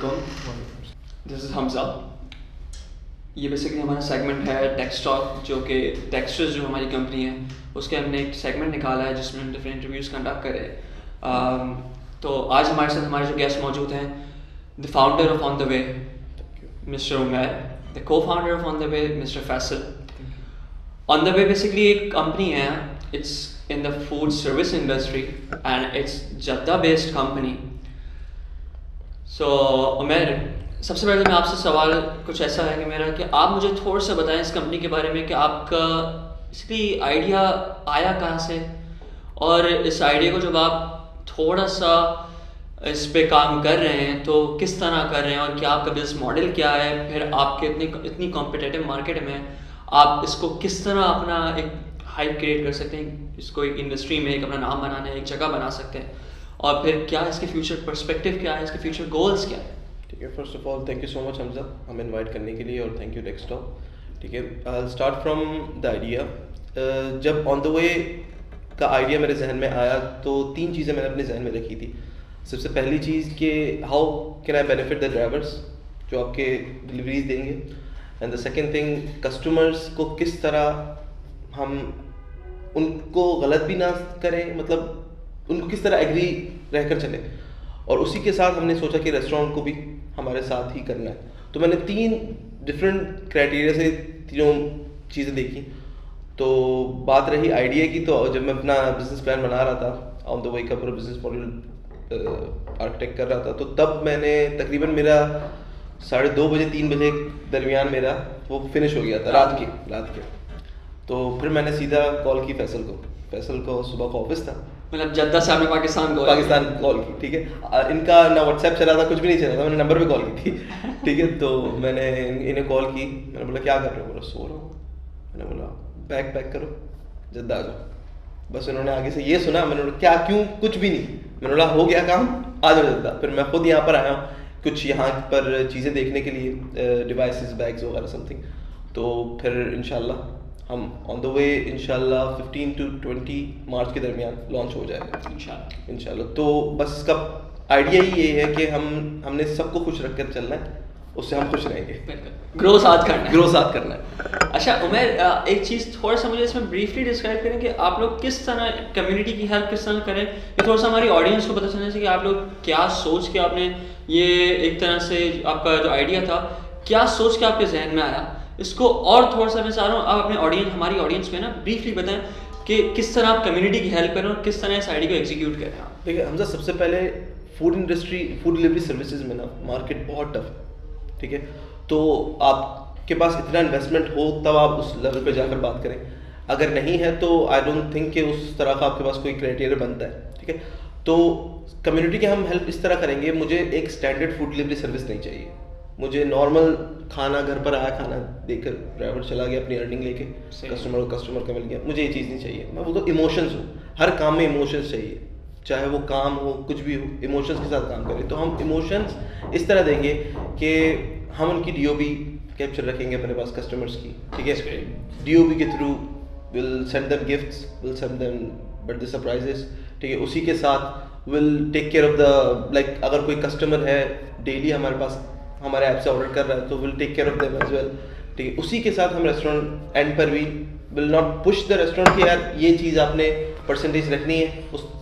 علیکم. دس از حمزہ. یہ بیسکلی ہمارا سیگمنٹ ہے ٹیک اسٹاک، جو کہ ٹیکسٹرز جو ہماری کمپنی ہے اس کے ہم نے ایک سیگمنٹ نکالا ہے جس میں ہم ڈفرینٹ انٹرویوز کنڈکٹ کرے. تو آج ہمارے ساتھ ہمارے جو گیسٹ موجود ہیں، the founder of on the way mister Umair, the co founder of on the way mister Faisal. On the way basically ایک کمپنی ہے، it's in the food service industry and it's Jeddah based company. So Umair, سب سے پہلے میں آپ سے سوال کچھ ایسا ہے کہ میرا کہ آپ مجھے تھوڑا سا بتائیں اس کمپنی کے بارے میں کہ آپ کا بیسکلی آئیڈیا آیا کہاں سے، اور اس آئیڈیا کو جب آپ تھوڑا سا اس پہ کام کر رہے ہیں تو کس طرح کر رہے ہیں، اور کیا آپ کا بزنس ماڈل کیا ہے، پھر آپ کے اتنی کمپٹیٹیو مارکیٹ میں آپ اس کو کس طرح اپنا ایک ہائپ کریٹ کر سکتے ہیں، اس کو ایک انڈسٹری میں ایک اپنا نام بنانا ہے، ایک جگہ بنا سکتے ہیں، اور پھر کیا اس کے فیوچر پرسپیکٹیو کیا ہے، اس کے فیوچر گولز کیا ہے. ٹھیک ہے، first of all thank you so much Hamza ہمیں انوائٹ کرنے کے لیے، اور تھینک یو ٹیک اسٹاک. ٹھیک ہے، I start from the idea. جب آن دا وے کا آئیڈیا میرے ذہن میں آیا تو 3 چیزیں میں نے اپنے ذہن میں رکھی تھی. سب سے پہلی چیز کہ how can I benefit the drivers جو آپ کے ڈلیوریز دیں گے، and the second thing customers کو کس طرح ہم ان کو غلط بھی نہ کریں، مطلب ان کو کس طرح ایگری رہ کر چلیں. اور اسی کے ساتھ ہم نے سوچا کہ ریسٹورینٹ کو بھی ہمارے ساتھ ہی کرنا ہے. تو میں نے 3 ڈفرینٹ کرائٹیریا سے تینوں چیزیں دیکھی. تو بات رہی آئیڈیا کی، تو جب میں اپنا بزنس پلان بنا رہا تھا، آن دا وے کا پورا بزنس ماڈل آرکیٹیکٹ کر رہا تھا، تو تب میں نے تقریباً میرا 2:30 بجے 3 بجے درمیان میرا وہ فنش ہو گیا تھا رات کے. تو پھر میں نے سیدھا کال کی فیصل کو صبح کو آفس تھا، مطلب جدہ سے آپ نے پاکستان کال کی. ٹھیک ہے، ان کا نہ واٹس ایپ چلا تھا، کچھ بھی نہیں چلا تھا، میں نے نمبر پہ کال کی تھی. ٹھیک ہے، تو میں نے انہیں کال کی، میں نے بولا کیا کر رہے ہو؟ بولا سو رہا ہوں. میں نے بولا بیگ پیک کرو، جدہ آ جاؤ. بس انہوں نے آگے سے یہ سنا، میں نے بولا کیا کیوں؟ کچھ بھی نہیں. میں نے بولا ہو گیا کام، آ جاؤ جدہ. پھر میں خود یہاں پر آیا ہوں کچھ یہاں پر چیزیں دیکھنے کے لیے، ڈیوائسز، بیگز وغیرہ سم تھنگ. تو پھر انشاءاللہ ہم آن دا وے انشاءاللہ 15 to 20 مارچ کے درمیان لانچ ہو جائے گا انشاءاللہ. تو بس اس کا آئیڈیا ہی یہ ہے کہ ہم نے سب کو خوش رکھ کر چلنا ہے، اس سے ہم خوش رہیں گے. گرو ساتھ کرنا ہے. اچھا عمیر، ایک چیز تھوڑا سا مجھے اس میں بریفلی ڈسکرائب کریں کہ آپ لوگ کس طرح کمیونٹی کی ہیلپ کس طرح کریں، یہ تھوڑا سا ہماری آڈینس کو پتہ چلنا چاہیے کہ آپ لوگ کیا سوچ کے آپ نے یہ ایک طرح سے آپ کا جو آئیڈیا تھا کیا سوچ کے آپ کے ذہن میں آیا. اس کو اور تھوڑا سا میں چاہ رہا ہوں آپ اپنے ہماری آڈینس میں نا بریفلی بتائیں کہ کس طرح آپ کمیونٹی کی ہیلپ کریں اور کس طرح اس آئیڈیا کو ایگزیکیوٹ کریں. دیکھیے حمزہ، سب سے پہلے food industry, food delivery services میں نا مارکیٹ بہت ٹف ہے. ٹھیک ہے، تو آپ کے پاس اتنا انویسٹمنٹ ہو تب آپ اس لیول پہ جا کر بات کریں. اگر نہیں ہے تو آئی ڈونٹ تھنک کہ اس طرح کا آپ کے پاس کوئی کرائٹیریا بنتا ہے. ٹھیک ہے، تو کمیونٹی کے ہم ہیلپ اس طرح کریں گے. مجھے ایک اسٹینڈرڈ فوڈ ڈلیوری سروس نہیں چاہیے. مجھے نارمل کھانا گھر پر آیا، کھانا دے کر ڈرائیور چلا گیا اپنی ارننگ لے کے، کسٹمر کا مل گیا. مجھے یہ چیز نہیں چاہیے. میں بولتا ہوں ایموشنز ہو، ہر کام میں ایموشنز چاہیے، چاہے وہ کام ہو کچھ بھی ہو، ایموشنز کے ساتھ کام کریں. تو ہم ایموشنز اس طرح دیں گے کہ ہم ان کی ڈی او بی کیپچر رکھیں گے اپنے پاس کسٹمرس کی. ٹھیک ہے، ڈی او بی کے through will send them gifts, will send them birthday surprises. ٹھیک ہے، اسی کے ساتھ will take care of the like اگر کوئی کسٹمر ہے ڈیلی ہمارے پاس ہمارے ایپ سے آرڈر کر رہا ہے تو will take care of them as well. ٹھیک ہے، اسی کے ساتھ ہم ریسٹورینٹ اینڈ پر بھی will not push the restaurant کہ یار یہ چیز آپ نے پرسنٹیج رکھنی ہے،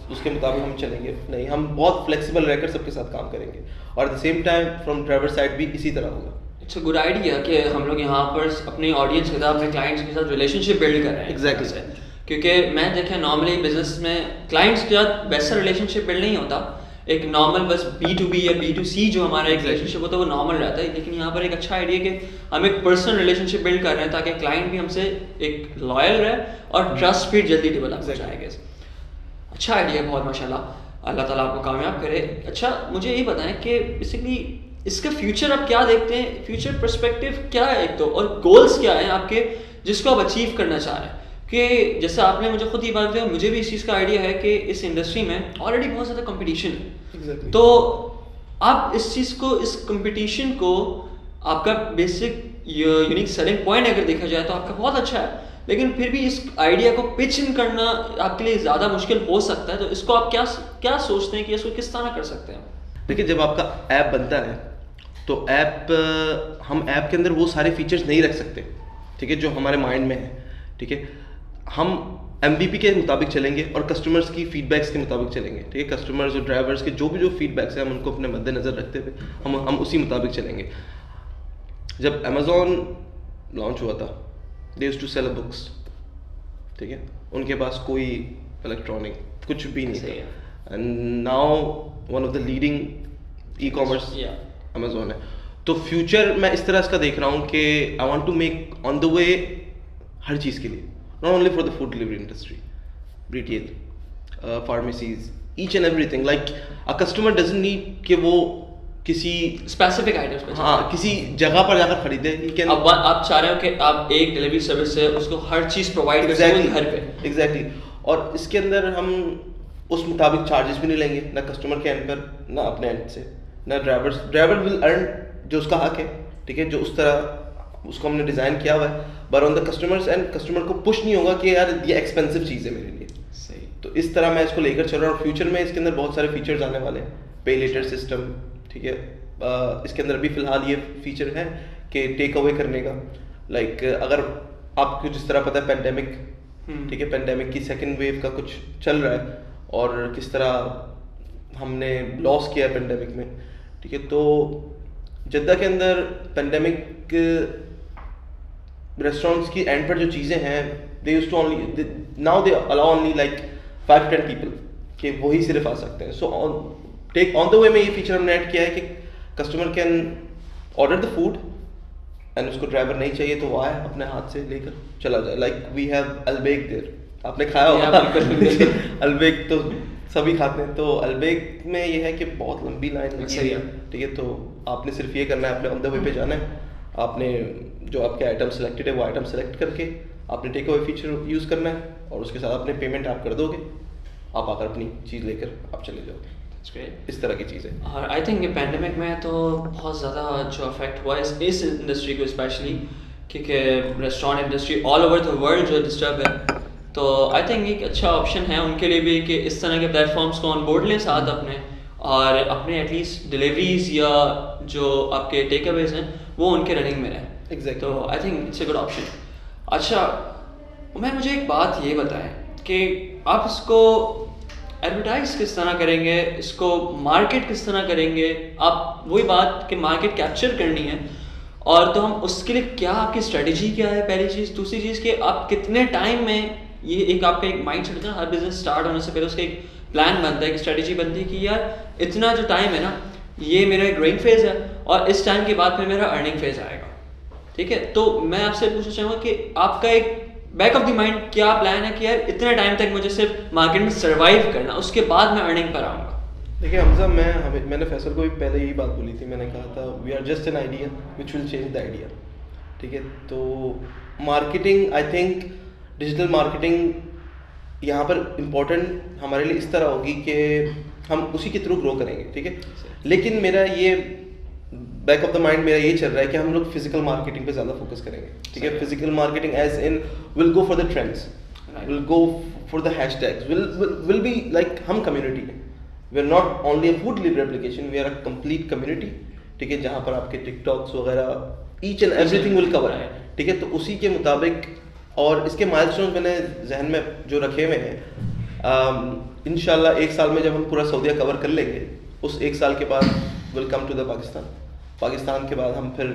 اس کے مطابق ہم چلیں گے. نہیں، ہم بہت فلیکسیبل رہ کر سب کے ساتھ کام کریں گے. اور at the same time from driver side بھی اسی طرح ہوگا. اٹس اے گڈ آئیڈیا کہ ہم لوگ یہاں پر اپنی آڈینس کے ساتھ، اپنے کلائنٹس کے ساتھ ریلیشن شپ بلڈ کر رہے ہیں. ایگزیکٹلی، کیونکہ میں دیکھیں نارملی بزنس میں کلائنٹس کے ساتھ ویسا ریلیشن شپ بلڈ نہیں ہوتا. ایک نارمل بس B2B یا B2C جو ہمارا ایک ریلیشن شپ ہوتا ہے وہ نارمل رہتا ہے. لیکن یہاں پر ایک اچھا آئیڈیا کہ ہم ایک پرسنل ریلیشن شپ بلڈ کر رہے ہیں تاکہ کلائنٹ بھی ہم سے ایک لائل رہے اور ٹرسٹ بھی جلدی ڈیولپ ہو جائے گا. اچھا آئیڈیا بہت، ماشاء اللہ، اللہ تعالیٰ آپ کو کامیاب کرے. اچھا مجھے یہ بتائیں کہ بیسکلی اس کا فیوچر آپ کیا دیکھتے ہیں، فیوچر پرسپیکٹیو کیا ہے ایک تو، اور گولس کیا ہیں آپ کے جس کو آپ اچیو کرنا چاہ رہے ہیں. کہ جیسے آپ نے مجھے خود یہ بات بتائی، مجھے بھی اس چیز کا آئیڈیا ہے کہ اس انڈسٹری میں آلریڈی بہت زیادہ کمپٹیشن ہے. تو آپ اس چیز کو، اس کمپٹیشن کو، آپ کا بیسک یونیک سیلنگ پوائنٹ اگر دیکھا جائے تو آپ کا بہت اچھا ہے، لیکن پھر بھی اس آئیڈیا کو پچ ان کرنا آپ کے لیے زیادہ مشکل ہو سکتا ہے. تو اس کو آپ کیا سوچتے ہیں کہ اس کو کس طرح کر سکتے ہیں؟ دیکھیے جب آپ کا ایپ بنتا ہے تو ایپ ہم ایپ کے اندر وہ سارے فیچرز نہیں رکھ سکتے, ٹھیک ہے, جو ہمارے مائنڈ میں ہیں, ٹھیک ہے. ہم ایم بی پی کے مطابق چلیں گے اور کسٹمرز کی فیڈ بیکس کے مطابق چلیں گے, ٹھیک ہے. کسٹمرز اور ڈرائیورس کے جو فیڈ بیکس ہیں ہم ان کو اپنے مد نظر رکھتے ہوئے ہم اسی مطابق چلیں گے. جب امیزون لانچ ہوا تھا, they used to sell books, ٹھیک ہے, ان کے پاس کوئی الیکٹرانک کچھ بھی نہیں تھا. And now one of the leading e commerce Amazon ہے. تو فیوچر میں اس طرح اس کا دیکھ رہا ہوں کہ I want to make on the وے ہر چیز کے لیے, not only for the food delivery industry, retail, pharmacies, each and everything. Like a customer doesn't need کہ وہ کسی اسپیسیفک آئٹمس پہ, ہاں, کسی جگہ پر جا کر خریدے. آپ چاہ رہے ہو کہ آپ ایک ڈلیوری سروس سے اس کو ہر چیز پرووائڈ کر سکیں گھر پہ. ایگزیکٹلی. اور اس کے اندر ہم اس مطابق چارجز بھی نہیں لیں گے, نہ کسٹمر کے اینڈ پر, نہ اپنے اینڈ سے, نہ ڈرائیور ول ارن جو اس کا حق ہے, ٹھیک ہے, جو اس طرح اس کو ہم نے ڈیزائن کیا ہوا ہے. But on the customers and customer کو پش نہیں ہوگا کہ یار یہ ایکسپینسو چیز ہے میرے لیے. صحیح. تو اس طرح میں اس کو لے کر چل رہا ہوں. اور فیوچر میں اس کے اندر بہت سارے فیچرز آنے والے ہیں, پے لیٹر سسٹم, ٹھیک ہے. اس کے اندر ابھی فی الحال یہ فیچر ہے کہ ٹیک اوے کرنے کا. لائک اگر آپ کو جس طرح پتہ ہے پینڈیمک, ٹھیک ہے, پینڈیمک کی سیکنڈ ویو کا کچھ چل رہا ہے اور کس طرح ہم نے لاس کیا ہے پینڈیمک میں, ٹھیک ہے. تو جدہ کے اندر پینڈیمک ریسٹورینٹس کی اینڈ پر جو چیزیں ہیں, they use to only, now they allow only like 5-10 people کہ وہی صرف آ سکتے ہیں. سو ٹیک آن دا وے میں یہ فیچر ہم نے ایڈ کیا ہے کہ customer can order the food and اس کو ڈرائیور نہیں چاہیے تو وہ آئے اپنے ہاتھ سے لے کر چلا جائے. لائک وی ہیو البیک دیر, آپ نے کھایا ہوگا البیک, تو سبھی کھاتے ہیں. تو البیک میں یہ ہے کہ بہت لمبی لائن لگی ہے, ٹھیک ہے. تو آپ نے صرف یہ کرنا ہے, آپ نے آن دا وے پہ جانا ہے, آپ نے جو آپ کے آئٹم سلیکٹڈ ہے وہ آئٹم سلیکٹ کر کے آپ نے ٹیک اوے فیچر یوز کرنا ہے اور اس کے ساتھ اپنے پیمنٹ آپ کر دو گے, آپ آ کر اپنی چیز لے کر آپ چلے جاؤ گے. اس طرح کی چیزیں. اور آئی تھنک یہ پینڈیمک میں تو بہت زیادہ جو افیکٹ ہوا ہے اس انڈسٹری کو اسپیشلی, کیونکہ restaurant industry all over the world جو ڈسٹرب ہے. تو آئی تھنک ایک اچھا آپشن ہے ان کے لیے بھی کہ اس طرح کے پلیٹ فارمس کو آن بورڈ لیں ساتھ اپنے, اور اپنے ایٹ لیسٹ ڈلیوریز یا جو آپ کے ٹیک اویز ہیں وہ ان کے رننگ میں رہیں. ایگزیکٹ. تو I think it's a good option. اچھا عمیر, مجھے ایک بات یہ بتائیں کہ آپ اس کو ایڈورٹائز کس طرح کریں گے, اس کو مارکیٹ کس طرح کریں گے. آپ وہی بات کہ مارکیٹ کیپچر کرنی ہے, اور تو ہم اس کے لیے کیا آپ کی اسٹریٹجی کیا ہے, پہلی چیز. دوسری چیز کہ آپ کتنے ٹائم میں, یہ ایک آپ کا ایک مائنڈ سیٹ ہوتا ہے ہر بزنس اسٹارٹ ہونے سے پہلے اس کا ایک پلان بنتا ہے, ایک اسٹریٹجی بنتی ہے کہ یار اتنا جو ٹائم ہے نا یہ میرا ایک گروئنگ فیز ہے اور اس ٹائم کے بعد پھر میرا ارننگ فیز آئے گا, ٹھیک ہے. تو میں آپ سے پوچھنا چاہوں گا کہ آپ کا ایک بیک آف دی مائنڈ کیا پلان ہے کہ یار اتنے ٹائم تک مجھے صرف مارکیٹ میں سروائیو کرنا, اس کے بعد میں ارننگ پر آؤں گا. دیکھیے حمزہ, میں نے فیصل کو بھی پہلے یہی بات بولی تھی. میں نے کہا تھا we are just an idea which will change the idea, ٹھیک ہے. تو marketing, I think digital marketing یہاں پر امپورٹنٹ ہمارے لیے اس طرح ہوگی کہ ہم اسی کے تھرو گرو کریں گے, ٹھیک ہے. لیکن میرا یہ بیک آف دا مائنڈ میرا یہ چل رہا ہے کہ ہم لوگ فزیکل مارکیٹنگ پہ زیادہ فوکس کریں گے, ٹھیک ہے. Physical marketing as in will go for the trends, will go for the hashtags, will be like ہم کمیونٹی ہیں. We are not only a food delivery application, we are a complete community, ٹھیک ہے, جہاں پر آپ کے TikToks وغیرہ H and everything will cover ہے, ٹھیک ہے. تو اسی کے مطابق اور اس کے مائل اسٹونز میں نے ذہن میں جو رکھے ہوئے ہیں, انشاءاللہ 1 سال میں جب ہم پورا سعودیہ کور کر لیں گے, اس 1 سال کے بعد ول کم ٹو دا پاکستان کے بعد ہم پھر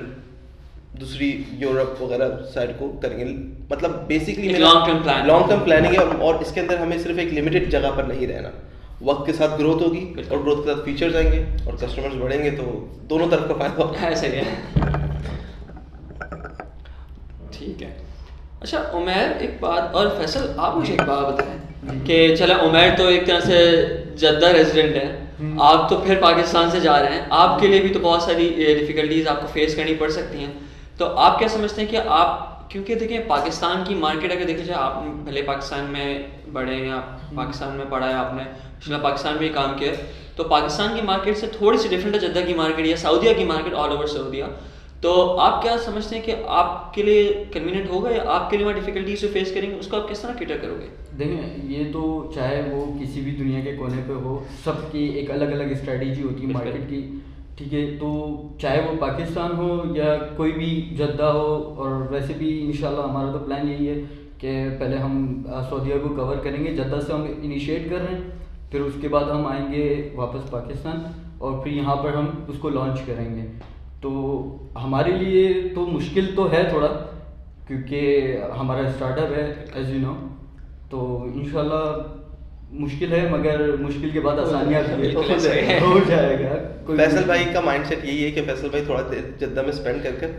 دوسری یورپ وغیرہ سائڈ کو کریں گے. مطلب بیسکلی لانگ ٹرم پلاننگ ہے, اور اس کے اندر ہمیں صرف ایک لمیٹڈ جگہ پر نہیں رہنا. وقت کے ساتھ گروتھ ہوگی اور گروتھ کے ساتھ فیچرز آئیں گے اور کسٹمرز بڑھیں گے, تو دونوں طرف کا فائدہ ہوگا. ایسا ہی ہے, ٹھیک ہے. اچھا عمیر, ایک بات, اور فیصل آپ مجھے ایک بات بتائیں کہ چلے عمیر تو ایک طرح سے جدہ ریزیڈنٹ ہے, آپ تو پھر پاکستان سے جا رہے ہیں, آپ کے لیے بھی تو بہت ساری ڈیفیکلٹیز آپ کو فیس کرنی پڑ سکتی ہیں. تو آپ کیا سمجھتے ہیں کہ آپ, کیونکہ دیکھیں پاکستان کی مارکیٹ اگر دیکھا جائے, آپ بھلے پاکستان میں بڑے ہیں, آپ پاکستان میں پڑھا ہے, آپ نے پاکستان میں ہی کام کیا, تو پاکستان کی مارکیٹ سے تھوڑی سی ڈفرینٹ ہے جدہ کی مارکیٹ یا سعودیہ کی مارکیٹ, آل اوور سعودیہ. تو آپ کیا سمجھتے ہیں کہ آپ کے لیے کنوینئنٹ ہوگا یا آپ کے لیے وہاں ڈیفیکلٹیز جو فیس کریں گے اس کو آپ کس طرح کیٹر کرو گے؟ دیکھیں یہ تو چاہے وہ کسی بھی دنیا کے کونے پہ ہو, سب کی ایک الگ الگ اسٹریٹجی ہوتی ہے مارکیٹ کی. ٹھیک ہے. تو چاہے وہ پاکستان ہو یا کوئی بھی جدہ ہو, اور ویسے بھی انشاءاللہ ہمارا تو پلان یہی ہے کہ پہلے ہم سعودیہ کو کور کریں گے. جدہ سے ہم انیشیٹ کر رہے ہیں, پھر اس کے بعد ہم آئیں گے واپس پاکستان, اور پھر یہاں پر ہم اس کو لانچ کریں گے. تو ہمارے لیے تو مشکل تو ہے تھوڑا, کیونکہ ہمارا اسٹارٹ اپ ہے ایز یو نو. تو انشاءاللہ مشکل ہے, مگر مشکل کے بعد آسانیاں بھی ہے, ہو جائے گا. فیصل بھائی کا مائنڈ سیٹ یہی ہے کہ فیصل بھائی تھوڑا دیر جدہ میں اسپینڈ کر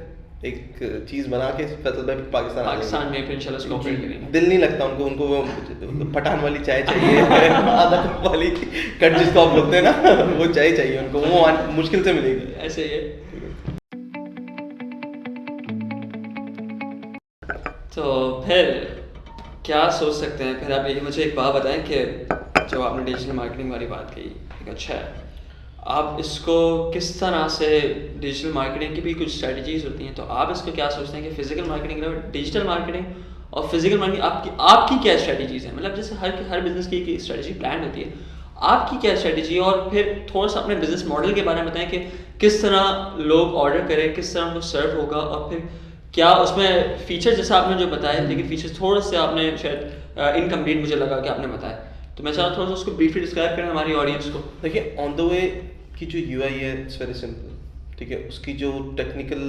ایک چیز بنا کے فیصل بھائی پاکستان میں پھر انشاءاللہ اس کو اپڈیٹ کریں گے. دل نہیں لگتا ان کو وہ پٹھان والی چائے چاہیے, آدھا کپ والی کٹ جس کو آپ بولتے ہیں نا, وہ چائے چاہیے ان کو, وہ مشکل سے ملے گی. ایسے ہی ہے. تو پھر کیا سوچ سکتے ہیں پھر آپ یہ مجھے ایک بات بتائیں کہ جو آپ نے ڈیجیٹل مارکیٹنگ والی بات کہی, اچھا ہے, آپ اس کو کس طرح سے ڈیجیٹل مارکیٹنگ کی بھی کچھ اسٹریٹجیز ہوتی ہیں, تو آپ اس کو کیا سوچتے ہیں کہ فزیکل مارکیٹنگ ڈیجیٹل مارکیٹنگ اور فزیکل مارکیٹنگ آپ کی کیا اسٹریٹجیز ہیں؟ مطلب جیسے ہر بزنس کی ایک اسٹریٹجی پلان ہوتی ہے, آپ کی کیا اسٹریٹجی ہے؟ اور پھر تھوڑا سا اپنے بزنس ماڈل کے بارے میں بتائیں کہ کس طرح لوگ آرڈر کریں, کس طرح ان کو سرو ہوگا, اور پھر کیا اس میں فیچر جیسا آپ نے جو بتایا, لیکن فیچر تھوڑا سے آپ نے شاید انکمپلیٹ مجھے لگا کہ آپ نے بتایا, تو میں چاہتا ہوں تھوڑا سا اس کو بریفلی ڈسکرائب کریں ہماری آڈینس کو. دیکھیے آن دا وے کی جو یو آئی ہے اٹس ویری سمپل, ٹھیک ہے. اس کی جو ٹیکنیکل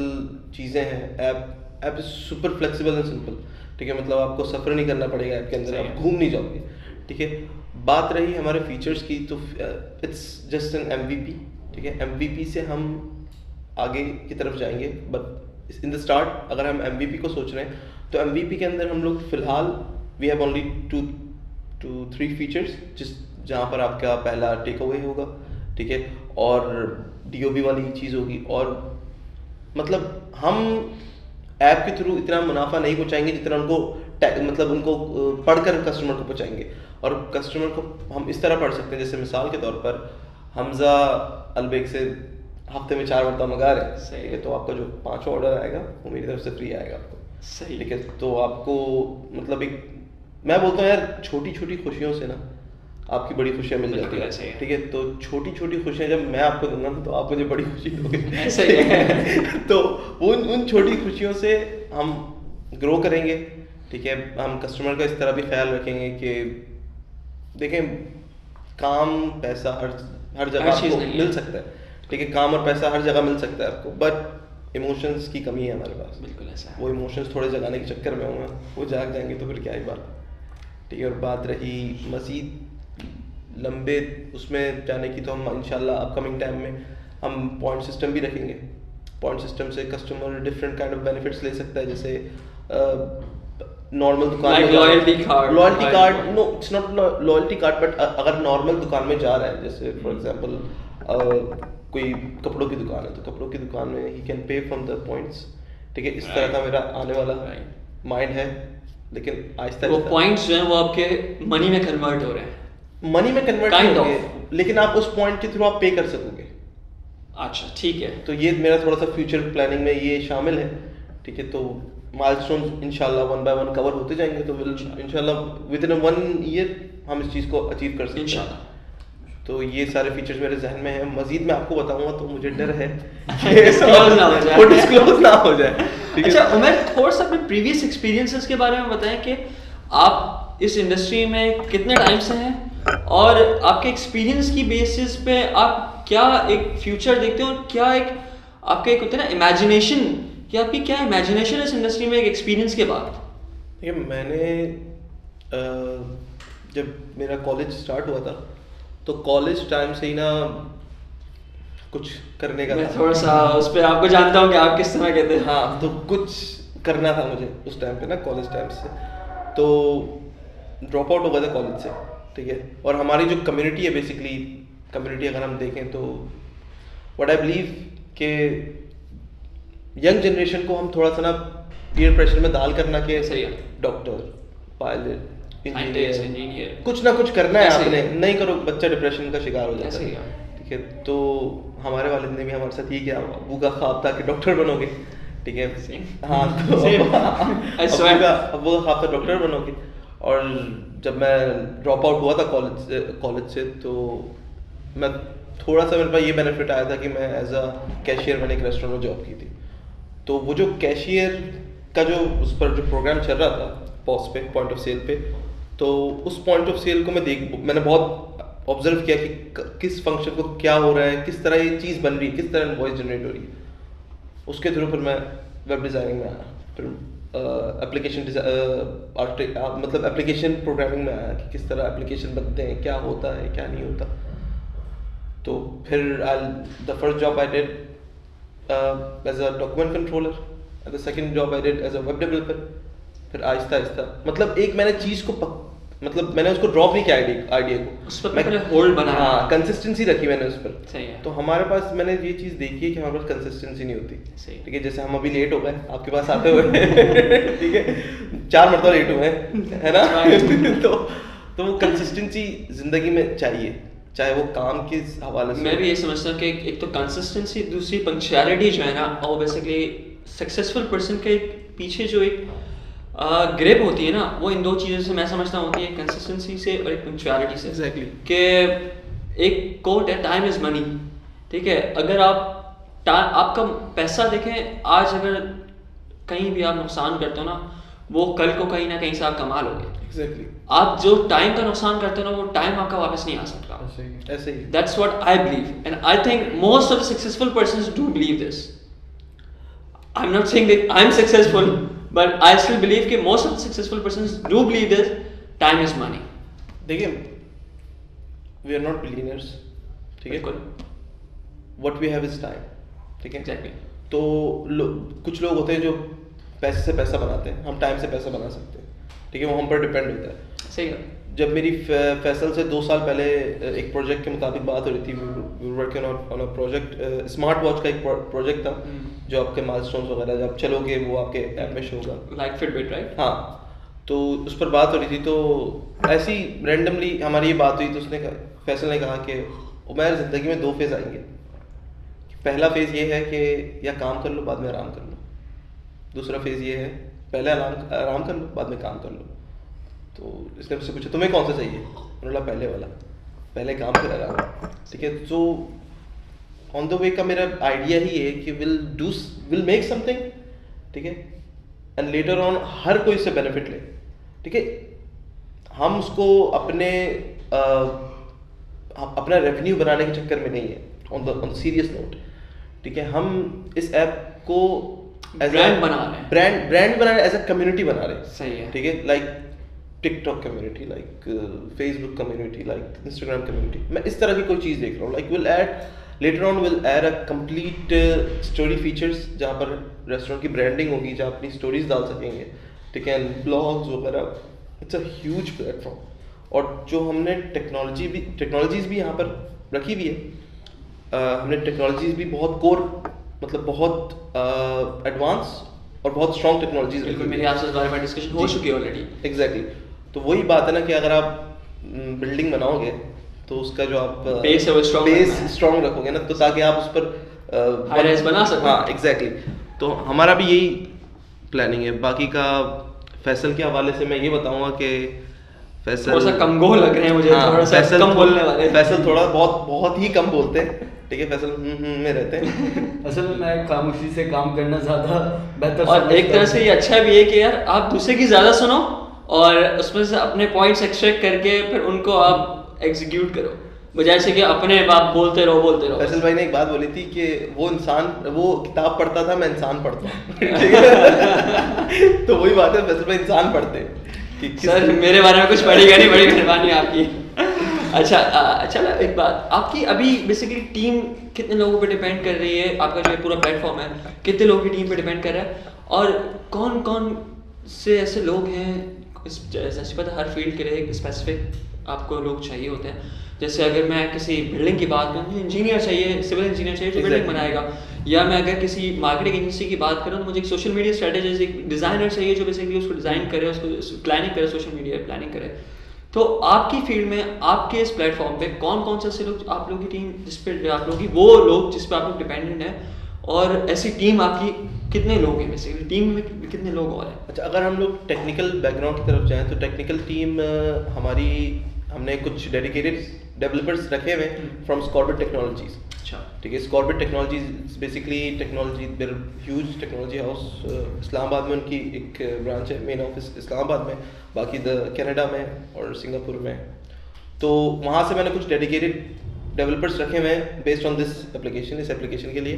چیزیں ہیں, app is super flexible and simple, ٹھیک ہے. مطلب آپ کو سفر نہیں کرنا پڑے گا ایپ کے اندر, آپ گھوم نہیں جاؤ گے, ٹھیک ہے. بات رہی ہمارے فیچرس کی, تو اٹس جسٹ این ایم وی پی, ٹھیک ہے. ایم وی پی سے ہم آگے کی طرف جائیں گے, بٹ ان دا اسٹارٹ اگر ہم ایم وی پی کو سوچ رہے ہیں تو ایم وی پی کے اندر ہم لوگ فی الحال وی ہیو اونلی 2-3 فیچرس, جہاں پر آپ کا پہلا ٹیک اوے ہوگا, ٹھیک ہے, اور ڈی او بی والی چیز ہوگی. اور مطلب ہم ایپ کے تھرو اتنا منافع نہیں پہنچائیں گے جتنا ان کو مطلب ان کو پڑھ کر کسٹمر کو پہنچائیں گے. اور کسٹمر کو ہم اس طرح پڑھ سکتے ہیں, جیسے مثال کے طور پر حمزہ البیک سے ہفتے میں 4 مرتبہ منگا رہے ہیں, ٹھیک ہے, تو آپ کا جو 5واں آرڈر آئے گا وہ میری طرف سے فری آئے گا آپ کو, صحیح, ٹھیک ہے. تو آپ کو مطلب ایک میں بولتا ہوں یار چھوٹی چھوٹی خوشیوں سے نا آپ کی بڑی خوشیاں مل جاتی ہیں, ٹھیک ہے. تو چھوٹی چھوٹی خوشیاں جب میں آپ کو دوں گا تو آپ مجھے بڑی خوشی دو گے. تو ان چھوٹی خوشیوں سے ہم گرو کریں گے, ٹھیک ہے. ہم کسٹمر کا اس طرح بھی خیال رکھیں گے کہ دیکھیں کام پیسہ ہر جگہ آپ کو مل سکتا ہے, ٹھیک ہے. کام اور پیسہ ہر جگہ مل سکتا ہے آپ کو, بٹ ایموشنس کی کمی ہے ہمارے پاس. بالکل ایسا ہے. وہ ایموشنس تھوڑے جگانے کے چکر میں ہوں گے, وہ جاگ جائیں گے تو پھر کیا ہی بات, ٹھیک ہے. اور بات رہی مزید لمبے اس میں جانے کی, تو ہم انشاءاللہ اپ کمنگ ٹائم میں ہم پوائنٹ سسٹم بھی رکھیں گے. پوائنٹ سسٹم سے customer different kind of benefits لے سکتا ہے, جیسے نارمل دکان میں loyalty card, no it's not loyalty card, but اگر نارمل دکان میں جا رہا ہے, جیسے فار ایگزامپل کوئی کپڑوں کی دکان ہے, تو کپڑوں کی دکان میں he can pay from the points, ٹھیک ہے. اس طرح کا میرا آنے والا مائنڈ ہے, لیکن آہستہ وہ پوائنٹس جو ہیں وہ آپ کے منی میں کنورٹ ہو رہے ہیں, منی میں کنورٹ ہوں گے, لیکن آپ اس پوائنٹ کے تھرو آپ پے کر سکو گے. اچھا ٹھیک ہے. تو یہ میرا تھوڑا سا فیوچر پلاننگ میں یہ شامل ہے, ٹھیک ہے. تو مائل اسٹونز انشاءاللہ 1 by 1 کور ہوتے جائیں گے, تو انشاءاللہ ود ان 1 year ہم اس چیز کو اچیو کر سکتے ہیں انشاءاللہ. تو یہ سارے فیچرز میرے ذہن میں ہیں. مزید میں آپ کو بتاؤں گا تو مجھے ڈر ہے وہ ڈسکلوز نہ ہو جائے. اچھا عمر, تھوڑا سا اپنے پریویس ایکسپیرینسز کے بارے میں بتائیں کہ آپ اس انڈسٹری میں کتنے ٹائم سے ہیں, اور آپ کے ایکسپیرینس کی بیسس پہ آپ کیا ایک فیوچر دیکھتے ہیں, اور کیا ایک آپ کا ایک ہوتا ہے نا امیجنیشن, کہ آپ کی کیا امیجنیشن ہے اس انڈسٹری میں ایک ایکسپیرینس کے بعد. دیکھیے میں نے جب میرا کالج اسٹارٹ ہوا تھا تو کالج ٹائم سے ہی نا کچھ کرنے کا, میں تھوڑا سا اس پہ آپ کو جانتا ہوں کہ آپ کس طرح کہتے ہیں. ہاں, تو کچھ کرنا تھا مجھے اس ٹائم پہ نا, کالج ٹائم سے. تو ڈراپ آؤٹ ہو گیا تھا کالج سے, ٹھیک ہے. اور ہماری جو کمیونٹی ہے, بیسکلی کمیونٹی اگر ہم دیکھیں تو وٹ آئی بلیو کہ ینگ جنریشن کو ہم تھوڑا سا نا پیئر پریشر میں ڈال کرنا کہ ڈاکٹر, پائلٹ, انجینئر, کچھ نہ کچھ کرنا ہے آپ نے, نہیں کرو بچہ ڈپریشن کا شکار ہو جاتا ہے, ٹھیک ہے. تو ہمارے والد نے بھی ہمارے ساتھ یہ کیا, ابو کا خواب تھا کہ ڈاکٹر بنو گے, ٹھیک ہے. ہاں, تو ابو کا خواب تھا ڈاکٹر بنو گے. اور جب میں ڈراپ آؤٹ ہوا تھا کالج سے, تو میں تھوڑا سا میرے پاس یہ بینیفٹ آیا تھا کہ میں ایز اے کیشیئر میں نے ایک ریسٹورینٹ میں جاب کی تھی. تو وہ جو کیشیئر کا جو اس پر جو پروگرام چل رہا تھا پوس پہ, پوائنٹ آف سیل پہ, تو اس پوائنٹ آف سیل کو میں نے بہت آبزرو کیا کہ کس فنکشن کو کیا ہو رہا ہے, کس طرح یہ چیز بن رہی ہے, کس طرح انوائس جنریٹ ہو رہی ہے. اس کے تھرو پھر میں ویب ڈیزائننگ میں آیا, پھر مطلب اپلیکیشن پروگرامنگ میں آیا کہ کس طرح اپلیکیشن بنتے ہیں, کیا ہوتا ہے کیا نہیں ہوتا. تو پھر the first job I did as a document controller, the second job I did as a web developer. پھر آہستہ آہستہ مطلب ایک میں نے چیز کو مطلب میں نے اس کو ڈراپ نہیں کیا آئیڈیا کو, اس پر میں ہولڈ بنایا, ہاں کنسسٹنسی رکھی میں نے اس پر. صحیح ہے. تو ہمارے پاس میں نے یہ چیز دیکھی ہے کہ ہمارے پاس کنسسٹنسی نہیں ہوتی. صحیح. ٹھیک ہے, جیسے ہم ابھی لیٹ ہو گئے آپ کے پاس آتے ہوئے, ٹھیک ہے 4 مرتبہ لیٹ ہوئے ہیں, ہے نا. تو وہ کنسسٹنسی زندگی میں چاہیے, چاہے وہ کام کے حوالے سے. میں بھی یہ سمجھتا ہوں کہ ایک تو کنسسٹنسی, دوسری پنکچویلٹی جو ہے نا, اور بیسکلی سکسیزفل پرسن کے پیچھے جو ایک گریپ ہوتی ہے نا, وہ ان 2 چیزوں سے میں سمجھتا ہوں کہ ایک کنسسٹنسی سے اور ایک پنکچویلٹی سے. ایگزیکٹلی. کہ ایک کوٹ ہے, ٹائم از منی. ٹھیک ہے, اگر آپ کا پیسہ دیکھیں, آج اگر کہیں بھی آپ نقصان کرتے ہو نا, وہ کل کو کہیں نہ کہیں سے آپ کما لو گے. ایگزیکٹلی. آپ جو ٹائم کا نقصان کرتے ہو نا, وہ ٹائم آپ کا واپس نہیں آ سکتا. ایسے ہی. That's what I believe, and I think most of the successful persons do believe this. I'm not saying that I'm successful, but I still believe that most of the successful persons do believe this. Time is money. دیکھیں, we are not billionaires, ٹھیک ہے, what we have is time. ٹھیک ہے. Exactly. تو کچھ لوگ ہوتے ہیں جو پیسے سے پیسہ بناتے ہیں, ہم ٹائم سے پیسہ بنا سکتے ہیں. ٹھیک ہے, وہ ہم پر ڈپینڈ ہوتا ہے. صحیح ہے. جب میری فیصل سے 2 سال پہلے ایک پروجیکٹ کے مطابق بات ہو رہی تھی, we were working on a project, smart watch کا ایک پروجیکٹ تھا جو آپ کے مائل اسٹونس وغیرہ جب چلو گے وہ آپ کے ایپ میں شو ہوگا, لائک فٹ بٹ, رائٹ. ہاں. تو اس پر بات ہو رہی تھی, تو ایسی رینڈملی ہماری یہ بات ہوئی, تو اس نے فیصل نے کہا کہ عمیر زندگی میں 2 فیز آئیں گے. پہلا فیز یہ ہے کہ یا کام کر لو بعد میں آرام کر لو. دوسرا فیز یہ ہے پہلے آرام کر لو بعد میں کام کر لو. تو اس نے مجھ سے پوچھا تمہیں کون سا چاہیے, انہوں نے پہلے والا, پہلے کام پھر آرام. ٹھیک ہے. تو آن دا وے کا میرا آئیڈیا ہی ہے کہ ول میک سم تھنگ, ٹھیک ہے, اینڈ لیٹر آن ہر کوئی اس سے بینیفٹ لے. ٹھیک ہے. ہم اس کو اپنا ریونیو بنانے کے چکر میں نہیں ہے, آن دا سیریس نوٹ. ٹھیک ہے. ہم اس ایپ کو برانڈ بنا رہے ہیں, برانڈ بنا رہے ہیں, ایز اے کمیونٹی بنا رہے ہیں. صحیح ہے. ٹھیک ہے. Like TikTok community, like Facebook community, like Instagram community. میں اس طرح کی کوئی چیز دیکھ رہا ہوں. Like will add later on will add a complete story features جہاں پر ریسٹورینٹ کی برانڈنگ ہوگی, جہاں اپنی اسٹوریز ڈال سکیں گے. ٹھیک ہے. بلاگز وغیرہ, it's a huge platform. اور جو ہم نے ٹیکنالوجیز بھی یہاں پر رکھی ہوئی ہے, ہم نے ٹیکنالوجیز بھی بہت کور, مطلب بہت ایڈوانس اور بہت اسٹرانگ ٹیکنالوجیز. بالکل, میری آپ سے اس بارے میں ڈسکشن ہو چکی ہے آلریڈی. ایگزیکٹلی. تو وہی بات ہے نا کہ اگر آپ بلڈنگ بناؤ گے تو اس کا جو آپ بیس ہے وہ اسٹرانگ رکھو گے نا, تو تاکہ آپ اس پر ہائی رائز بنا سکو. ہاں ایگزیکٹلی. تو ہمارا بھی یہی پلاننگ ہے. باقی کا فیصل کے حوالے سے میں یہ بتاؤں گا کہ فیصل تھوڑا سا کم گول لگ رہے ہیں مجھے, تھوڑا سا کم بولنے والے. فیصل تھوڑا بہت ہی کم بولتے ہیں. ٹھیک ہے. فیصل میں رہتے ہیں. اصل میں خاموشی سے کام کرنا زیادہ بہتر, اور ایک طرح سے یہ اچھا بھی ہے کہ یار آپ دوسرے کی زیادہ سنو اور اس میں سے اپنے پوائنٹس ایکسٹریکٹ کر کے پھر ان کو آپ ایگزیکیوٹ کرو, بجائے سے کہ اپنے آپ بولتے رہو. فیصل بھائی نے ایک بات بولی تھی کہ وہ کتاب پڑھتا تھا, میں انسان پڑھتا ہوں. ٹھیک ہے. تو وہی بات ہے, فیصل بھائی انسان پڑھتے ہیں. سر میرے بارے میں کچھ پڑھے گا نہیں, بڑی مہربانی آپ کی. اچھا ایک بات, آپ کی ابھی بیسیکلی ٹیم کتنے لوگوں پہ ڈیپینڈ کر رہی ہے؟ آپ کا جو پورا پلیٹ فارم ہے کتنے لوگوں کی ٹیم پہ ڈیپینڈ کر رہا ہے, اور کون سے ایسے لوگ ہیں؟ جیسے پتہ ہر فیلڈ کے لیے ایک اسپیسیفک آپ کو لوگ چاہیے ہوتے ہیں. جیسے اگر میں کسی بلڈنگ کی بات کروں, انجینئر چاہیے, سول انجینئر چاہیے جو بلڈنگ بنائے گا, یا میں اگر کسی مارکیٹنگ ایجنسی کی بات کروں تو مجھے ایک سوشل میڈیا اسٹریٹجسٹ, ایک ڈیزائنر چاہیے جو بیسیکلی اس کو ڈیزائن کرے, اس کو پلاننگ کرے, سوشل میڈیا پلاننگ کرے. تو آپ کی فیلڈ میں, آپ کے اس پلیٹ فارم پہ کون سے ایسے لوگ آپ لوگوں کی ٹیم جس پہ آپ لوگوں کی وہ لوگ جس پہ آپ لوگ ڈپینڈنٹ ہیں, اور ایسی ٹیم آپ کی کتنے لوگ ہیں بیسیکلی, ٹیم میں کتنے لوگ اور ہیں؟ اچھا, اگر ہم لوگ ٹیکنیکل بیک گراؤنڈ کی طرف جائیں تو ٹیکنیکل ٹیم ہماری, ہم نے کچھ ڈیڈیکیٹڈ ڈیولپرس رکھے ہوئے فرام اسکاربٹ ٹیکنالوجیز. اچھا ٹھیک ہے, اسکاربٹ ٹیکنالوجیز بیسکلی ٹیکنالوجی, دیر ہیوج ٹیکنالوجی ہاؤس اسلام آباد میں, ان کی ایک برانچ ہے, مین آفس اسلام آباد میں, باقی کینیڈا میں اور سنگاپور میں. تو وہاں سے میں نے کچھ ڈیڈیکیٹڈ ڈیولپرس رکھے ہوئے ہیں بیسڈ آن دس اپلیکیشن, اس اپلیکیشن کے لیے.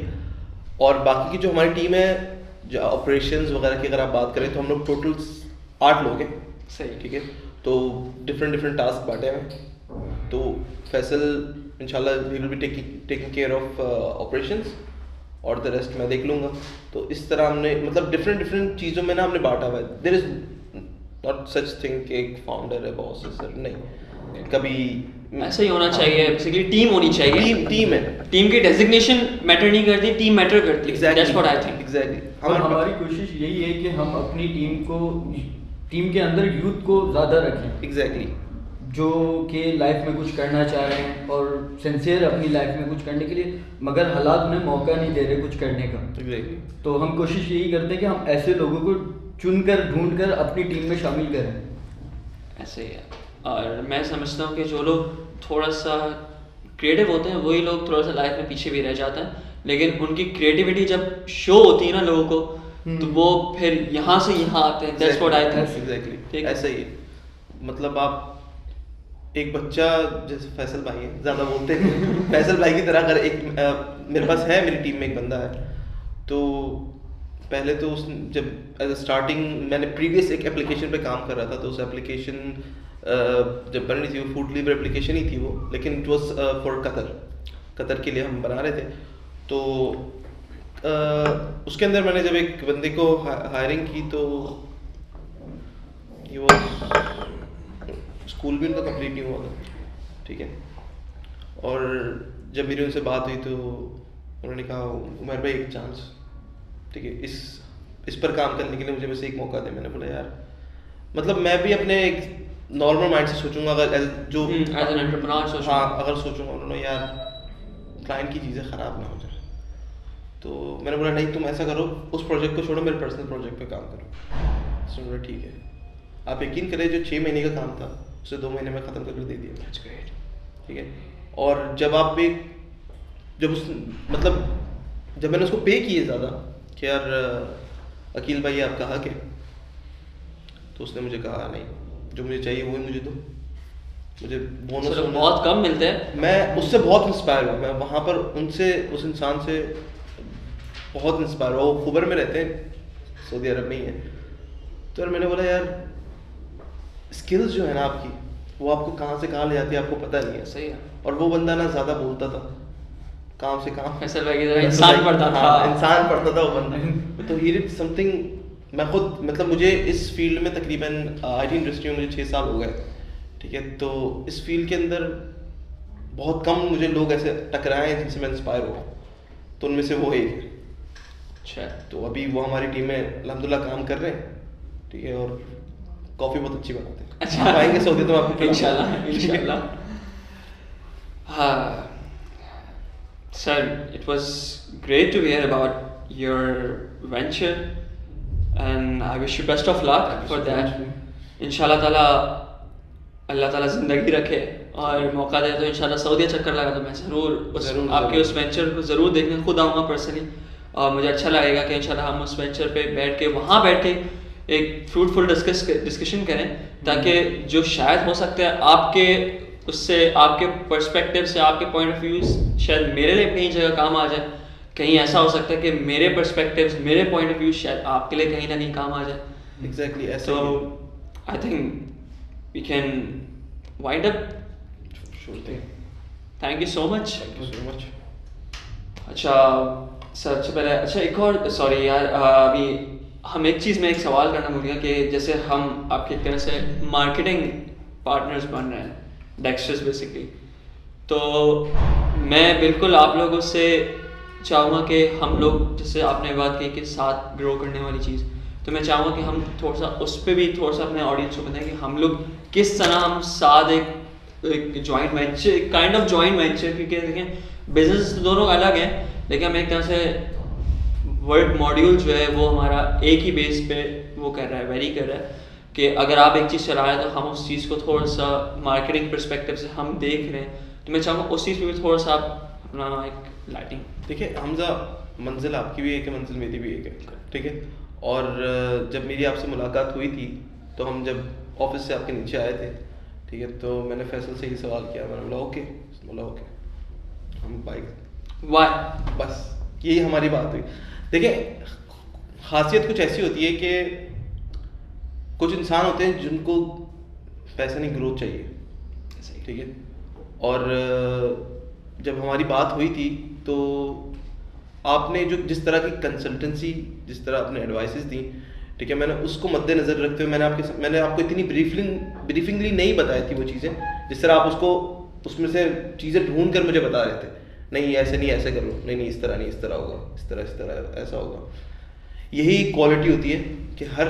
اور باقی کی جو ہماری ٹیم ہے, جو آپریشنز وغیرہ کی اگر آپ بات کریں تو ہم لوگ ٹوٹل 8 لوگ ہیں. صحیح. ٹھیک ہے, تو ڈفرینٹ ٹاسک بانٹے ہیں. تو فیصل انشاءاللہ ہی will be taking care of operations, اور دا ریسٹ میں دیکھ لوں گا. تو اس طرح ہم نے مطلب ڈفرینٹ چیزوں میں نا ہم نے بانٹا ہوا ہے. دیر از ناٹ سچ تھنگ کہ ایک فاؤنڈر ہے, باس ہے سر, نہیں. کبھی ایسا ہی ہونا چاہیے, بیسیکلی ٹیم ہونی چاہیے. ٹیم ہے, ٹیم کی ڈیزگنیشن میٹر نہیں کرتی, ٹیم میٹر کرتی ہے. That's what I think. Exactly. ہماری کوشش یہی ہے کہ ہم اپنی ٹیم کے اندر یوتھ کو زیادہ رکھیں. ایگزیکٹلی. جو کہ لائف میں کچھ کرنا چاہ رہے ہیں اور سنسیئر اپنی لائف میں کچھ کرنے کے لیے, مگر حالات انہیں موقع نہیں دے رہے کچھ کرنے کا. تو ہم کوشش یہی کرتے ہیں کہ ہم ایسے لوگوں کو چن کر ڈھونڈ کر اپنی ٹیم میں شامل کریں. ایسے ہی ہے. اور میں سمجھتا ہوں کہ جو لوگ تھوڑا سا کریٹیو ہوتے ہیں وہی لوگ تھوڑا سا لائف میں پیچھے بھی رہ جاتے ہیں, لیکن ان کی کریٹیوٹی جب شو ہوتی ہے نا لوگوں کو, تو وہ پھر یہاں سے یہاں آتے ہیں. That's what I think. Exactly ایسا ہی. مطلب آپ ایک بچہ جیسے فیصل بھائی ہیں, زیادہ بولتے ہیں فیصل بھائی کی طرح, اگر ایک میرے پاس ہے, میری ٹیم میں ایک بندہ ہے, تو پہلے تو اس جب ایز اے اسٹارٹنگ میں نے پریویس ایک اپلیکیشن پہ کام کر رہا تھا, تو اس اپلیکیشن جب بن رہی تھی وہ فوڈ ڈلیوری اپلیکیشن ہی تھی وہ, لیکن اٹ واز فار قطر کے لیے ہم بنا رہے تھے. تو اس کے اندر میں نے جب ایک بندے کو ہائرنگ کی تو یہ وہ اسکول بھی ان کا کمپلیٹ نہیں ہوا تھا. ٹھیک ہے, اور جب میری ان سے بات ہوئی تو انہوں نے کہا عمر بھائی ایک چانس, ٹھیک ہے, اس پر کام کرنے کے لیے مجھے بس ایک موقع دے. میں نے بولا یار مطلب میں بھی اپنے ایک نارمل مائنڈ سے سوچوں گا, اگر جو ایز این انٹرپرینور سوچوں, ہاں اگر سوچوں گا انہوں نے یار کلائنٹ کی چیزیں خراب نہ ہو جائیں, تو میں نے بولا نہیں تم ایسا کرو, اس پروجیکٹ کو چھوڑو, میرے پرسنل پروجیکٹ پہ کام کرو. اس نے بولا ٹھیک ہے. آپ یقین کریں جو 6 مہینے کا کام تھا اسے 2 مہینے میں ختم کر کے دے دیا. ٹھیک ہے, اور جب آپ جب اس مطلب جب میں نے اس کو پے کیے زیادہ کہ یار عقیل بھائی آپ کا حق ہے, تو اس نے مجھے کہا نہیں, جو مجھے چاہیے وہی مجھے دو, مجھے بونس بہت کم ملتے ہیں. میں اس سے بہت انسپائر ہوا, میں وہاں پر اس انسان سے بہت انسپائر ہوا. وہ خبر میں رہتے ہیں, سعودی عرب میں ہی ہیں. تو یار میں نے بولا یار اسکلز جو ہے نا آپ کی, وہ آپ کو کہاں سے کہاں لے جاتی ہے آپ کو پتہ نہیں ہے. صحیح ہے. اور وہ بندہ نا زیادہ بولتا تھا, کام سے کام, فیصل بھائی کی طرح انسان پڑھتا تھا. انسان پڑھتا تھا وہ بندہ. تو ہی ڈڈ سم تھنگ. میں خود مطلب مجھے اس فیلڈ میں تقریباً آئی ٹی انڈسٹری میں مجھے 6 سال ہو گئے. ٹھیک ہے, تو اس فیلڈ کے اندر بہت کم مجھے لوگ ایسے ٹکرائے ہیں جن سے میں انسپائر ہوا, تو ان میں سے وہ ایک ہے. اچھا, تو ابھی وہ ہماری ٹیم میں الحمدللہ کام کر رہے ہیں. ٹھیک ہے, اور کافی بہت اچھی بناتے ہیں. اچھا, آئیں گے سعودی تو آپ کو انشاءاللہ. ہاں sir, it was great to hear about your venture and I wish you best of luck for that. ان شاء اللہ تعالیٰ اللہ تعالیٰ زندگی رکھے اور موقع دے تو ان شاء اللہ سعودیہ چکر لگا تو میں ضرور آپ کے اس وینچر کو ضرور دیکھنے خود آؤں گا پرسنلی. اور مجھے اچھا لگے گا کہ ان شاء اللہ ہم اس وینچر پہ بیٹھ کے ایک فروٹفل ڈسکشن کریں, تاکہ جو شاید ہو سکتا ہے آپ کے اس سے آپ کے پرسپیکٹیو سے آپ کے پوائنٹ آف ویوز شاید میرے لیے کہیں جگہ کام آ جائے. کہیں ایسا ہو سکتا ہے کہ میرے پرسپیکٹیوز میرے پوائنٹ آف ویوز شاید آپ کے لیے کہیں نہ کہیں کام آ جائے. Exactly. So I think we can wind up. Sure thing. Thank you so much. Thank you so much. اچھا سر سے پہلے ایک اور سوری یار, ابھی ہم ایک چیز میں ایک سوال کرنا بھول گیا کہ جیسے ہم آپ کی ایک طرح سے مارکیٹنگ پارٹنرز بن رہے ہیں ڈیکسٹرز بیسکلی, تو میں بالکل آپ لوگوں سے چاہوں گا کہ ہم لوگ جیسے آپ نے بات کی کہ ساتھ گرو کرنے والی چیز, تو میں چاہوں گا کہ ہم تھوڑا سا اس پہ بھی تھوڑا سا اپنے آڈینس کو بتائیں کہ ہم لوگ کس طرح ہم ساتھ ایک جوائنٹ وینچر, ایک کائنڈ آف جوائنٹ وینچر, کیونکہ دیکھیں بزنس دونوں الگ ہیں لیکن ہم ایک طرح سے ورک ماڈیول جو ہے وہ ہمارا ایک ہی بیس پہ وہ کر رہا ہے, ویری کر رہا ہے کہ اگر آپ ایک چیز چلا رہے ہیں تو ہم اس چیز کو تھوڑا سا مارکیٹنگ پرسپیکٹیو سے ہم دیکھ رہے ہیں تو میں چاہوں گا اس چیز پہ بھی تھوڑا سا آپ اپنا ایک لائٹنگ. دیکھیے حمزہ، منزل آپ کی بھی ایک ہے، منزل میری بھی ایک ہے، ٹھیک ہے. اور جب میری آپ سے ملاقات ہوئی تھی تو ہم جب آفس سے آپ کے نیچے آئے تھے، ٹھیک ہے، تو میں نے فیصل سے یہ سوال کیا، میں نے بولا اوکے، بولا اوکے ہم بائک وائی. بس یہی ہماری بات ہوئی. دیکھیں خاصیت کچھ ایسی ہوتی ہے کہ کچھ انسان ہوتے ہیں جن کو پیسہ نہیں، گروتھ چاہیے، ٹھیک ہے. اور جب ہماری بات ہوئی تھی تو آپ نے جو جس طرح کی کنسلٹنسی، جس طرح آپ نے ایڈوائسز دیں، ٹھیک ہے، میں نے اس کو مد نظر رکھتے ہوئے میں نے آپ کو اتنی بریفنگلی نہیں بتائی تھی وہ چیزیں جس طرح آپ اس میں سے چیزیں ڈھونڈ کر مجھے بتا رہے تھے. نہیں ایسے نہیں، ایسے کرو، نہیں اس طرح نہیں، اس طرح ہوگا، اس طرح ایسا ہوگا. یہی کوالٹی ہوتی ہے کہ ہر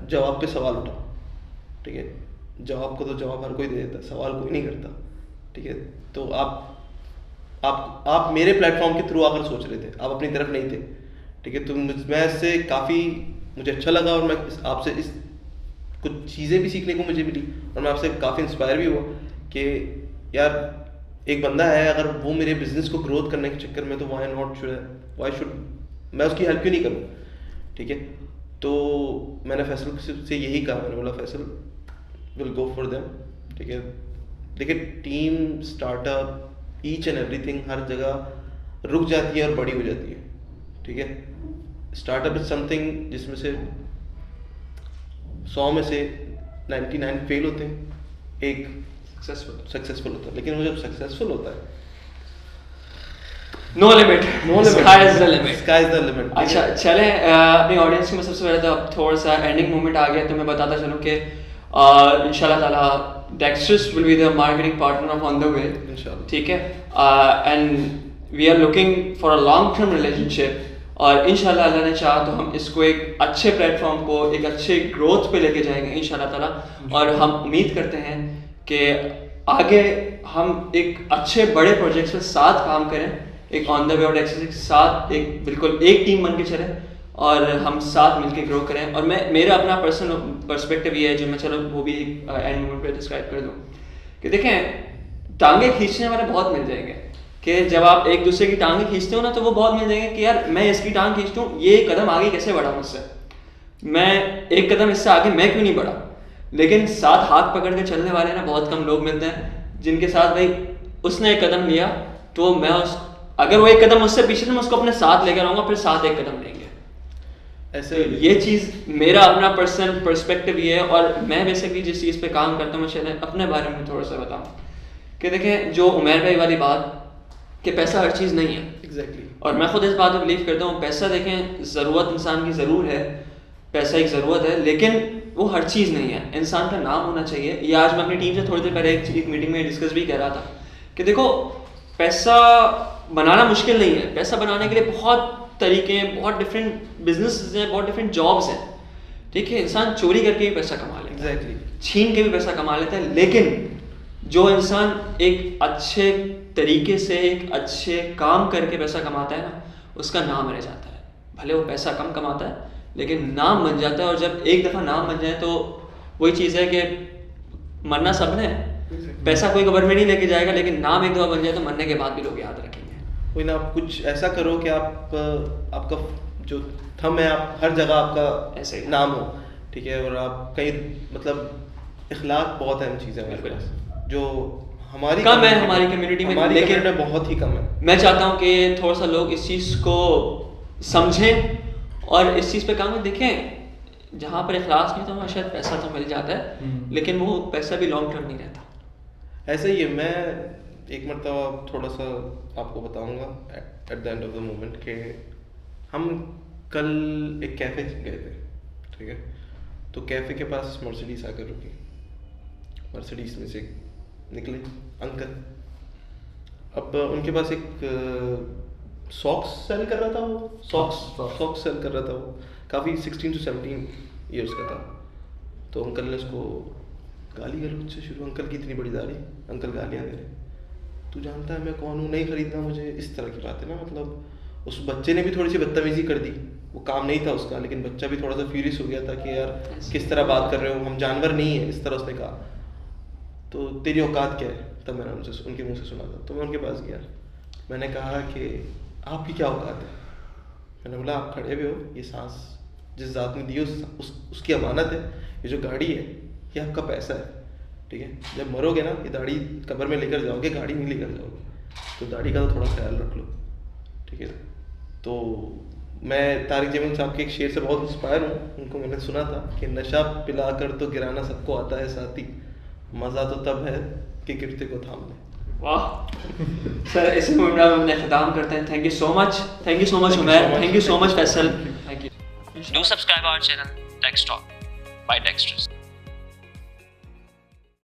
جواب پہ سوال اٹھا، ٹھیک ہے. جواب کو تو جواب ہر کوئی دے دیتا، سوال کوئی نہیں کرتا، ٹھیک ہے. تو آپ میرے پلیٹ فارم کے تھرو آ کر سوچ رہے تھے، آپ اپنی طرف نہیں تھے، ٹھیک ہے. تو میں اس سے کافی مجھے اچھا لگا اور میں آپ سے کچھ چیزیں بھی سیکھنے کو مجھے ملی اور میں آپ سے کافی انسپائر بھی ہوا کہ یار ایک بندہ ہے، اگر وہ میرے بزنس کو گروتھ کرنے کے چکر میں، تو وائی شوڈ میں اس کی ہیلپ کیوں نہیں کروں، ٹھیک ہے. تو میں نے فیصل سے یہی کہا، میں نے بولا Faisal will go for them, ٹھیک ہے. دیکھیے team, startup, H and everything ہر جگہ رک جاتی ہے اور بڑی ہو جاتی ہے، ٹھیک ہے. اسٹارٹ اپ از سم تھنگ جس میں سے 100 میں سے 99 فیل ہوتے ہیں، ایک سکسیزفل ہوتا ہے. لیکن وہ جب سکسیزفل ہوتا ہے، no limit, sky is the limit. Sky is the limit. اچھا چلیں اپنی آڈینس میں سب سے پہلے تو اب تھوڑا سا اینڈنگ مومنٹ آ گیا، تو میں بتاتا چلوں کہ ان شاء اللہ تعالیٰ Dexters will be the marketing partner of on the way, ٹھیک ہے. And we are looking for a long term relationship, اور ان شاء اللہ اللہ نے چاہا تو ہم اس کو ایک اچھے پلیٹ فارم کو ایک اچھے گروتھ پہ لے کے جائیں گے ان شاء اللہ تعالیٰ. اور ہم امید کرتے ہیں کہ آگے ہم ایک اچھے بڑے پروجیکٹس کے ساتھ کام کریں، ایک آن دا وے اور ایکسس کے ساتھ ایک بالکل ایک ٹیم بن کے چلیں اور ہم ساتھ مل کے گرو کریں. اور میرا اپنا پرسنل پرسپیکٹیو یہ ہے جو میں چلو وہ بھی ایک اینڈ مومنٹ پہ ڈسکرائب کر دوں کہ دیکھیں ٹانگیں کھینچنے والے بہت مل جائیں گے، کہ جب آپ ایک دوسرے کی ٹانگیں کھینچتے ہو نا تو وہ بہت مل جائیں گے کہ یار میں اس کی ٹانگ کھینچتا ہوں، یہ ایک قدم آگے کیسے بڑھا مجھ سے، میں ایک قدم اس سے آگے میں کیوں نہیں بڑھا. لیکن ساتھ ہاتھ پکڑ کے چلنے والے نا بہت کم لوگ ملتے ہیں جن کے ساتھ بھائی اس نے ایک قدم لیا تو میں اگر وہ ایک قدم اس سے پیچھے تو میں اس کو اپنے ساتھ لے کر آؤں گا، پھر ساتھ ایک قدم لیں گے. ایسے یہ چیز میرا اپنا پرسنل پرسپیکٹیو یہ ہے. اور میں بیسکلی جس چیز پہ کام کرتا ہوں، میں چلیں اپنے بارے میں تھوڑا سا بتاؤں کہ دیکھیں جو عمیر بھائی والی بات کہ پیسہ ہر چیز نہیں ہے، ایگزیکٹلی. اور میں خود اس بات پہ بلیو کرتا ہوں پیسہ دیکھیں ضرورت انسان کی ضرور ہے، پیسہ ایک ضرورت ہے، لیکن وہ ہر چیز نہیں ہے. انسان کا نام ہونا چاہیے. یہ آج میں اپنی ٹیم سے تھوڑی دیر پہلے ایک میٹنگ میں ڈسکس بھی کر رہا تھا کہ دیکھو پیسہ بنانا مشکل نہیں ہے، پیسہ بنانے کے لیے بہت طریقے ہیں، بہت ڈفرینٹ بزنس ہیں، بہت ڈفرینٹ جابس ہیں، ٹھیک ہے. انسان چوری کر کے بھی پیسہ کما لیتا ہے، چھین کے بھی پیسہ کما لیتا ہے، لیکن جو انسان ایک اچھے طریقے سے ایک اچھے کام کر کے پیسہ کماتا ہے نا، اس کا نام رہ جاتا ہے. بھلے وہ پیسہ کم کماتا ہے لیکن نام بن جاتا ہے. اور جب ایک دفعہ نام بن جائے تو وہی چیز ہے کہ مرنا سب نے، پیسہ کوئی قبر میں نہیں لے کے جائے گا، لیکن نام ایک دفعہ بن جائے تو مرنے کے بعد بھی لوگ یاد رکھیں گے. کوئی نہ آپ کچھ ایسا کرو کہ آپ کا جو تھم ہے، آپ ہر جگہ آپ کا ایسے نام ہو، ٹھیک ہے. اور آپ کہیں مطلب اخلاق بہت اہم چیز ہے جو ہماری کم ہے ہماری کمیونٹی میں، لیکن بہت ہی کم ہے. میں چاہتا ہوں کہ تھوڑا سا لوگ اس چیز کو سمجھیں اور اس چیز پہ کام کریں. دیکھیں جہاں پر اخلاص نہیں تو وہاں شاید پیسہ تو مل جاتا ہے، لیکن وہ پیسہ بھی لانگ ٹرم نہیں رہتا. ایسا ہی ہے. میں ایک مرتبہ تھوڑا سا آپ کو بتاؤں گا at the end of the moment کہ ہم کل ایک کیفے گئے تھے، ٹھیک ہے. تو کیفے کے پاس مرسیڈیز آ کر رکی. مرسیڈیز میں سے نکلے انکل. اب ان کے پاس ایک ساکس سیل کر رہا تھا، وہ ساکس سیل کر رہا تھا. وہ کافی 16 to 17 ایئرس کا تھا. تو انکل نے اس کو گالی گلوچ سے شروع. انکل کی اتنی بڑی داڑھی، انکل گالیاں دے رہے. تو جانتا ہے میں کون ہوں، نہیں خریدنا مجھے، اس طرح کی بات ہے نا. مطلب اس بچے نے بھی تھوڑی سی بدتمیزی کر دی. وہ کام نہیں تھا اس کا، لیکن بچہ بھی تھوڑا سا فیوریس ہو گیا تھا کہ یار کس طرح بات کر رہے ہو، ہم جانور نہیں ہیں، اس طرح اس نے کہا. تو تیری اوقات کیا ہے، تب میں نے ان کے منہ سے سنا تھا. تو میں ان کے پاس گیا, میں نے کہا کہ آپ کی کیا اوقات ہے. میں نے بولا آپ کھڑے ہوئے ہو, یہ سانس جس ذات نے دی اس کی امانت ہے, یہ جو گاڑی ہے یہ آپ کا پیسہ ہے, ٹھیک ہے. جب مرو گے نا یہ داڑھی قبر میں لے کر جاؤ گے, گاڑی نہیں لے کر جاؤ گے, تو داڑھی کا تو تھوڑا خیال رکھ لو, ٹھیک ہے. تو میں طارق جمیل صاحب کے ایک شعر سے بہت انسپائر ہوں, ان کو میں نے سنا تھا کہ نشہ پلا کر تو گرانا سب کو آتا ہے ساتھی, مزہ تو تب ہے کہ گرتے کو تھام لیں. واہ سر, اسی موڈ میں ہم اپنے ختام کرتے ہیں. Thank you so much Umair, thank you so much Faisal, thank you. Do subscribe our channel Text Talk by Dexterous.